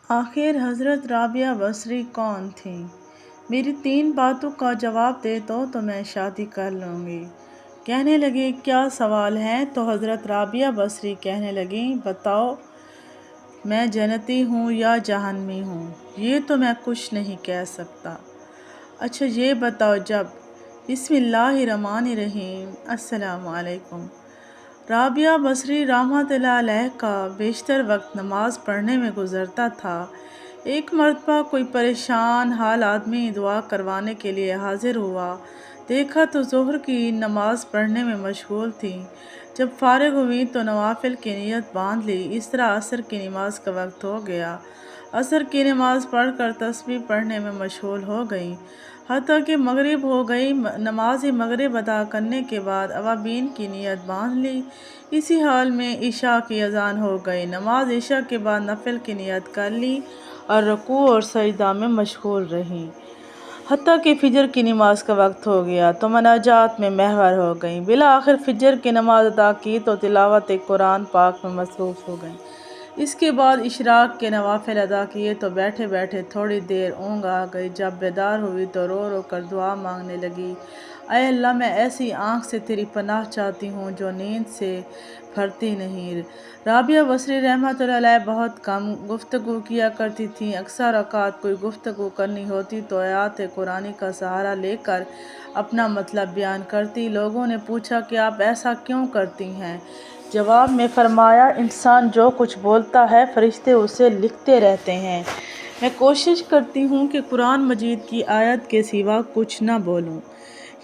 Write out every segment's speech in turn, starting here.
آخر حضرت رابعہ بصری کون تھیں؟ میری 3 باتوں کا جواب دے دو تو میں شادی کر لوں گی۔ کہنے لگے کیا سوال ہے؟ تو حضرت رابعہ بصری کہنے لگیں بتاؤ میں جنتی ہوں یا جہنمی ہوں؟ یہ تو میں کچھ نہیں کہہ سکتا۔ اچھا یہ بتاؤ جب بسم اللہ الرحمن الرحیم السلام علیکم۔ رابعہ بصری رحمۃ اللہ علیہ کا بیشتر وقت نماز پڑھنے میں گزرتا تھا۔ ایک مرتبہ کوئی پریشان حال آدمی دعا کروانے کے لیے حاضر ہوا۔ دیکھا تو ظہر کی نماز پڑھنے میں مشغول تھیں۔ جب فارغ ہوئی تو نوافل کی نیت باندھ لی۔ اس طرح عصر کی نماز کا وقت ہو گیا۔ عصر کی نماز پڑھ کر تسبیح پڑھنے میں مشغول ہو گئیں، حتیٰ کہ مغرب ہو گئی۔ نماز مغرب ادا کرنے کے بعد اوابین کی نیت باندھ لی۔ اسی حال میں عشاء کی اذان ہو گئی۔ نماز عشاء کے بعد نفل کی نیت کر لی اور رکوع اور سجدہ میں مشغول رہیں، حتیٰ کہ فجر کی نماز کا وقت ہو گیا تو مناجات میں محور ہو گئیں۔ بالآخر فجر کی نماز ادا کی تو تلاوت قرآن پاک میں مصروف ہو گئیں۔ اس کے بعد اشراق کے نوافل ادا کیے تو بیٹھے بیٹھے تھوڑی دیر اونگ آ گئی۔ جب بیدار ہوئی تو رو رو کر دعا مانگنے لگی، اے اللہ میں ایسی آنکھ سے تیری پناہ چاہتی ہوں جو نیند سے پھرتی نہیں۔ رابعہ بصری رحمۃ اللہ علیہ بہت کم گفتگو کیا کرتی تھیں۔ اکثر اوقات کوئی گفتگو کرنی ہوتی تو آیات قرآنی کا سہارا لے کر اپنا مطلب بیان کرتی۔ لوگوں نے پوچھا کہ آپ ایسا کیوں کرتی ہیں؟ جواب میں فرمایا انسان جو کچھ بولتا ہے فرشتے اسے لکھتے رہتے ہیں۔ میں کوشش کرتی ہوں کہ قرآن مجید کی آیت کے سوا کچھ نہ بولوں۔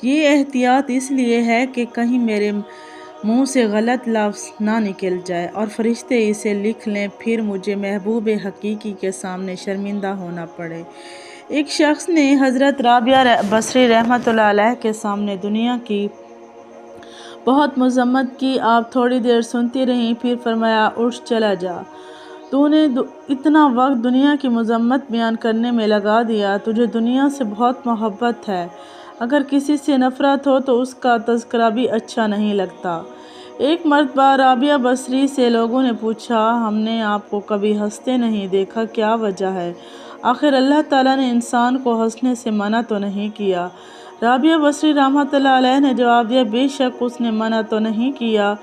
یہ احتیاط اس لیے ہے کہ کہیں میرے منہ سے غلط لفظ نہ نکل جائے اور فرشتے اسے لکھ لیں، پھر مجھے محبوب حقیقی کے سامنے شرمندہ ہونا پڑے۔ ایک شخص نے حضرت رابعہ بصری رحمۃ اللہ علیہ کے سامنے دنیا کی بہت مذمت کی۔ آپ تھوڑی دیر سنتی رہیں، پھر فرمایا اٹھ چلا جا، تو نے اتنا وقت دنیا کی مذمت بیان کرنے میں لگا دیا۔ تجھے دنیا سے بہت محبت ہے، اگر کسی سے نفرت ہو تو اس کا تذکرہ بھی اچھا نہیں لگتا۔ ایک مرتبہ رابعہ بصری سے لوگوں نے پوچھا ہم نے آپ کو کبھی ہنستے نہیں دیکھا، کیا وجہ ہے؟ آخر اللہ تعالیٰ نے انسان کو ہنسنے سے منع تو نہیں کیا؟ رابعہ بصری رحمۃ اللہ علیہ نے جواب دیا بے شک اس نے منع تو نہیں کیا۔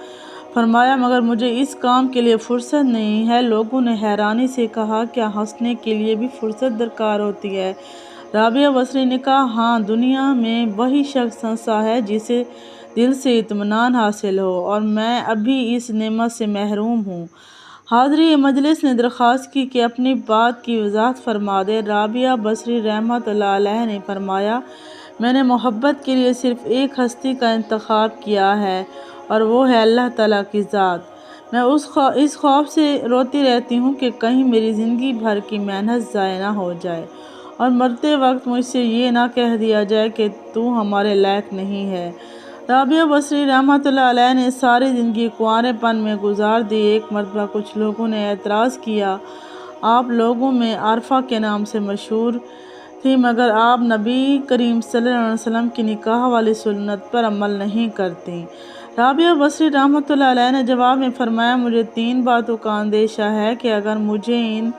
فرمایا مگر مجھے اس کام کے لیے فرصت نہیں ہے۔ لوگوں نے حیرانی سے کہا کیا ہنسنے کے لیے بھی فرصت درکار ہوتی ہے؟ رابعہ بصری نے کہا ہاں، دنیا میں وہی شخص ہنسا ہے جسے دل سے اطمینان حاصل ہو، اور میں ابھی اس نعمت سے محروم ہوں۔ حاضری مجلس نے درخواست کی کہ اپنی بات کی وضاحت فرما دے۔ رابعہ بصری رحمۃ اللہ علیہ نے فرمایا میں نے محبت کے لیے صرف ایک ہستی کا انتخاب کیا ہے اور وہ ہے اللہ تعالیٰ کی ذات۔ میں اس خوف سے روتی رہتی ہوں کہ کہیں میری زندگی بھر کی محنت ضائع نہ ہو جائے اور مرتے وقت مجھ سے یہ نہ کہہ دیا جائے کہ تو ہمارے لائق نہیں ہے۔ رابعہ بصری رحمۃ اللہ علیہ نے ساری زندگی کنوارے پن میں گزار دی۔ ایک مرتبہ کچھ لوگوں نے اعتراض کیا آپ لوگوں میں عارفہ کے نام سے مشہور تھی، مگر آپ نبی کریم صلی اللہ علیہ وسلم کی نکاح والی سنت پر عمل نہیں کرتی۔ رابعہ بصری رحمۃ اللہ علیہ نے جواب میں فرمایا مجھے 3 باتوں کا اندیشہ ہے کہ اگر مجھے ان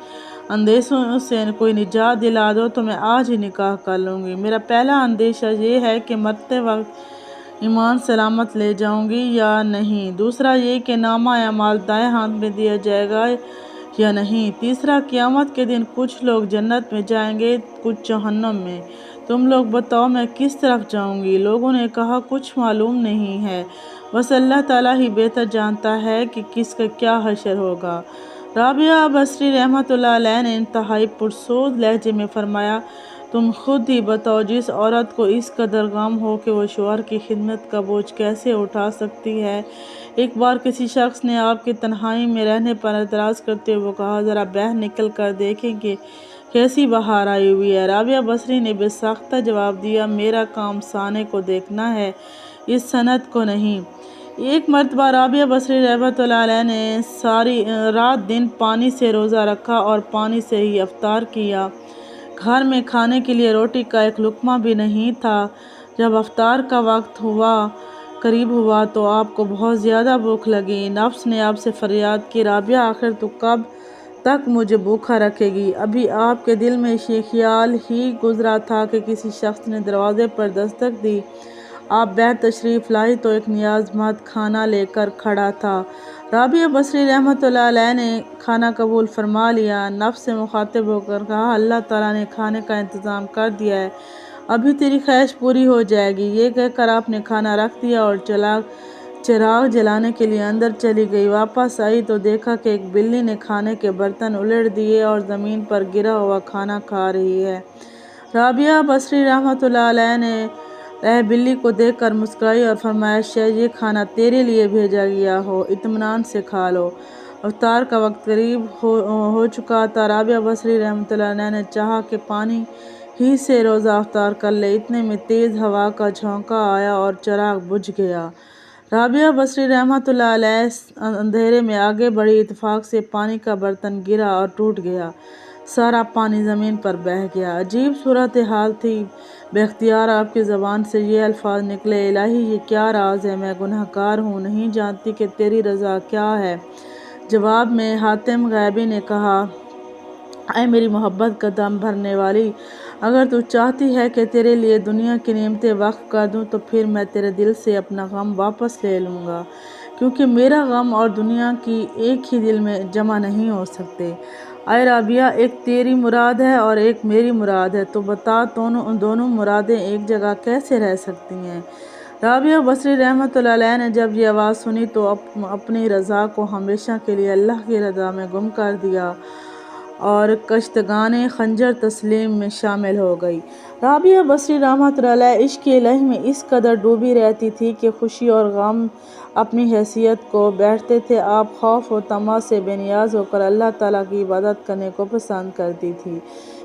اندیشوں سے کوئی نجات دلا دو تو میں آج ہی نکاح کر لوں گی۔ میرا پہلا اندیشہ یہ ہے کہ مرتے وقت ایمان سلامت لے جاؤں گی یا نہیں۔ دوسرا یہ کہ نامہ اعمال دائیں ہاتھ میں دیا جائے گا یا نہیں۔ تیسرا قیامت کے دن کچھ لوگ جنت میں جائیں گے، کچھ جہنم میں۔ تم لوگ بتاؤ میں کس طرف جاؤں گی؟ لوگوں نے کہا کچھ معلوم نہیں ہے، بس اللہ تعالیٰ ہی بہتر جانتا ہے کہ کس کا کیا حشر ہوگا۔ رابعہ بصری رحمۃ اللہ علیہ نے انتہائی پرسود لہجے میں فرمایا تم خود ہی بتاؤ جس عورت کو اس قدر غم ہو کہ وہ شوہر کی خدمت کا بوجھ کیسے اٹھا سکتی ہے؟ ایک بار کسی شخص نے آپ کے تنہائی میں رہنے پر اعتراض کرتے ہوئے کہا ذرا باہر نکل کر دیکھیں کہ کیسی بہار آئی ہوئی ہے۔ رابعہ بصری نے بے ساختہ جواب دیا میرا کام سانے کو دیکھنا ہے، اس صنعت کو نہیں۔ ایک مرتبہ رابعہ بصری رحمۃ اللہ علیہ نے ساری رات دن پانی سے روزہ رکھا اور پانی سے ہی افطار کیا۔ گھر میں کھانے کے لیے روٹی کا ایک لقمہ بھی نہیں تھا۔ جب افطار کا وقت قریب ہوا تو آپ کو بہت زیادہ بھوک لگی۔ نفس نے آپ سے فریاد کی رابعہ آخر تو کب تک مجھے بھوکا رکھے گی۔ ابھی آپ کے دل میں یہ خیال ہی گزرا تھا کہ کسی شخص نے دروازے پر دستک دی۔ آپ باہر تشریف لائی تو ایک نیاز مند کھانا لے کر کھڑا تھا۔ رابعہ بصری رحمۃ اللہ علیہ نے کھانا قبول فرما لیا۔ نفس سے مخاطب ہو کر کہا، اللہ تعالیٰ نے کھانے کا انتظام کر دیا ہے، ابھی تیری خواہش پوری ہو جائے گی۔ یہ کہہ کر آپ نے کھانا رکھ دیا اور چراغ جلانے کے لیے اندر چلی گئی۔ واپس آئی تو دیکھا کہ ایک بلی نے کھانے کے برتن الٹ دیے اور زمین پر گرا ہوا کھانا کھا رہی ہے۔ رابعہ بصری رحمۃ اللہ علیہ نے بلی کو دیکھ کر مسکرائی اور فرمایا، شاید یہ کھانا تیرے لیے بھیجا گیا ہو، اطمینان سے کھا لو۔ افطار کا وقت قریب ہو چکا تھا۔ رابعہ بصری رحمۃ اللہ علیہ نے چاہا کہ پانی ہی سے روزہ افطار کر لے، اتنے میں تیز ہوا کا جھونکا آیا اور چراغ بجھ گیا۔ رابعہ بصری رحمۃ اللہ علیہ اندھیرے میں آگے بڑھی، اتفاق سے پانی کا برتن گرا اور ٹوٹ گیا، سارا پانی زمین پر بہہ گیا۔ عجیب صورتحال تھی۔ بے اختیار آپ کی زبان سے یہ الفاظ نکلے، الہی یہ کیا راز ہے، میں گناہ گار ہوں، نہیں جانتی کہ تیری رضا کیا ہے۔ جواب میں حاتم غیبی نے کہا، اے میری محبت کا دم بھرنے والی، اگر تو چاہتی ہے کہ تیرے لیے دنیا کی نعمتیں وقف کر دوں تو پھر میں تیرے دل سے اپنا غم واپس لے لوں گا، کیونکہ میرا غم اور دنیا کی ایک ہی دل میں جمع نہیں ہو سکتے۔ اے رابعہ، ایک تیری مراد ہے اور ایک میری مراد ہے، تو بتا دونوں مرادیں ایک جگہ کیسے رہ سکتی ہیں؟ رابعہ بصری رحمۃ اللہ علیہ نے جب یہ آواز سنی تو اپنی رضا کو ہمیشہ کے لیے اللہ کی رضا میں گم کر دیا اور کشتگان خنجر تسلیم میں شامل ہو گئی۔ رابعہ بصری رحمۃ اللہ علیہ عشق الہی میں اس قدر ڈوبی رہتی تھی کہ خوشی اور غم اپنی حیثیت کو بیٹھتے تھے۔ آپ خوف و طمع سے بے نیاز ہو کر اللہ تعالیٰ کی عبادت کرنے کو پسند کرتی تھی۔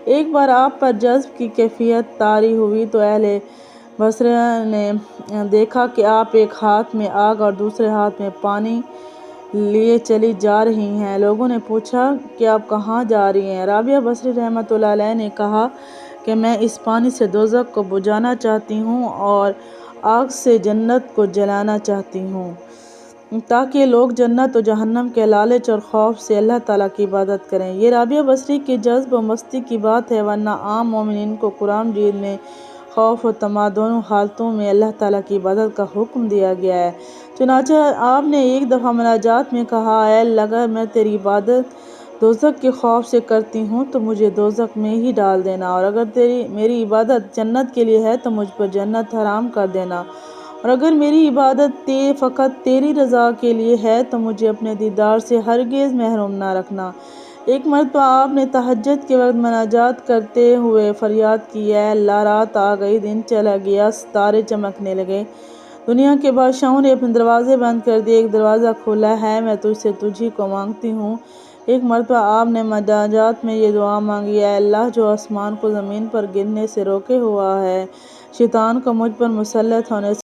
ایک بار آپ پر جذب کی کیفیت طاری ہوئی تو اہل بصرہ نے دیکھا کہ آپ ایک ہاتھ میں آگ اور دوسرے ہاتھ میں پانی لیے چلی جا رہی ہیں۔ لوگوں نے پوچھا کہ آپ کہاں جا رہی ہیں؟ رابعہ بصری رحمۃ اللہ علیہ نے کہا کہ میں اس پانی سے دوزخ کو بجھانا چاہتی ہوں اور آگ سے جنت کو جلانا چاہتی ہوں، تاکہ لوگ جنت و جہنم کے لالچ اور خوف سے اللہ تعالیٰ کی عبادت کریں۔ یہ رابعہ بصری کے جذب و مستی کی بات ہے، ورنہ عام مومنین کو قرآن مجید میں خوف و طمع دونوں حالتوں میں اللہ تعالیٰ کی عبادت کا حکم دیا گیا ہے۔ چنانچہ آپ نے ایک دفعہ مناجات میں کہا، اے اللہ، اگر میں تیری عبادت دوزخ کے خوف سے کرتی ہوں تو مجھے دوزخ میں ہی ڈال دینا، اور اگر میری عبادت جنت کے لیے ہے تو مجھ پر جنت حرام کر دینا، اور اگر میری عبادت فقط تیری رضا کے لیے ہے تو مجھے اپنے دیدار سے ہرگز محروم نہ رکھنا۔ ایک مرتبہ آپ نے تہجد کے وقت مناجات کرتے ہوئے فریاد کی، اے اللہ، رات آ گئی، دن چلا گیا، ستارے چمکنے لگے، دنیا کے بادشاہوں نے اپنے دروازے بند کر دیے، ایک دروازہ کھلا ہے، میں تجھ سے تجھی کو مانگتی ہوں۔ ایک مرتبہ آپ نے مناجات میں یہ دعا مانگی، اے اللہ، جو آسمان کو زمین پر گرنے سے روکے ہوا ہے، شیطان کو مجھ پر مسلط ہونے سے